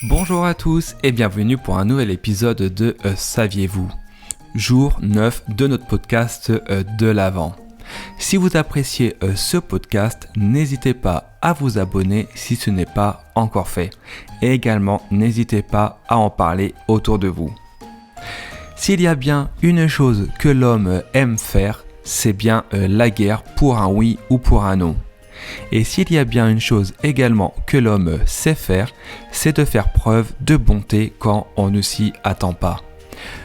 Bonjour à tous et bienvenue pour un nouvel épisode de Saviez-vous ? Jour 9 de notre podcast de l'Avent. Si vous appréciez ce podcast, n'hésitez pas à vous abonner si ce n'est pas encore fait. Et également, n'hésitez pas à en parler autour de vous. S'il y a bien une chose que l'homme aime faire, c'est bien la guerre pour un oui ou pour un non. Et s'il y a bien une chose également que l'homme sait faire, c'est de faire preuve de bonté quand on ne s'y attend pas.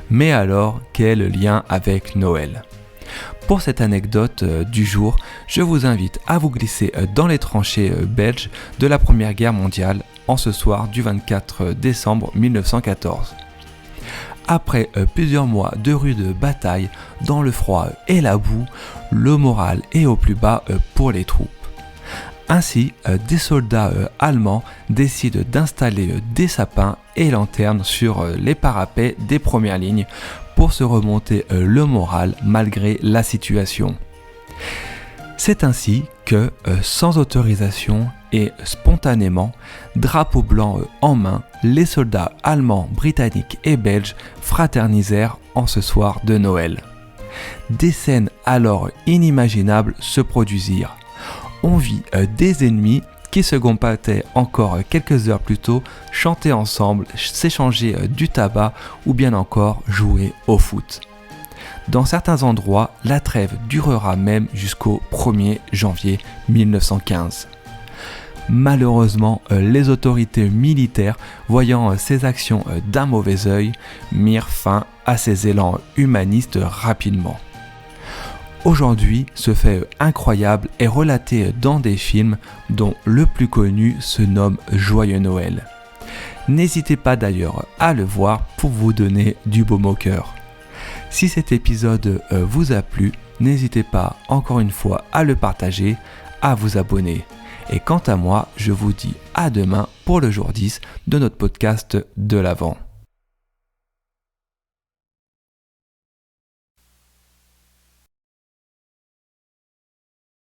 Mais alors, quel lien avec Noël ? Pour cette anecdote du jour, je vous invite à vous glisser dans les tranchées belges de la Première Guerre mondiale en ce soir du 24 décembre 1914. Après plusieurs mois de rudes batailles dans le froid et la boue, le moral est au plus bas pour les troupes. Ainsi, des soldats allemands décident d'installer des sapins et lanternes sur les parapets des premières lignes pour se remonter le moral malgré la situation. C'est ainsi que, sans autorisation et spontanément, drapeau blanc en main, les soldats allemands, britanniques et belges fraternisèrent en ce soir de Noël. Des scènes alors inimaginables se produisirent. On vit des ennemis qui se combattaient encore quelques heures plus tôt, chanter ensemble, s'échanger du tabac ou bien encore jouer au foot. Dans certains endroits, la trêve durera même jusqu'au 1er janvier 1915. Malheureusement, les autorités militaires, voyant ces actions d'un mauvais œil, mirent fin à ces élans humanistes rapidement. Aujourd'hui, ce fait incroyable est relaté dans des films dont le plus connu se nomme Joyeux Noël. N'hésitez pas d'ailleurs à le voir pour vous donner du baume au cœur. Si cet épisode vous a plu, n'hésitez pas encore une fois à le partager, à vous abonner. Et quant à moi, je vous dis à demain pour le jour 10 de notre podcast de l'Avent.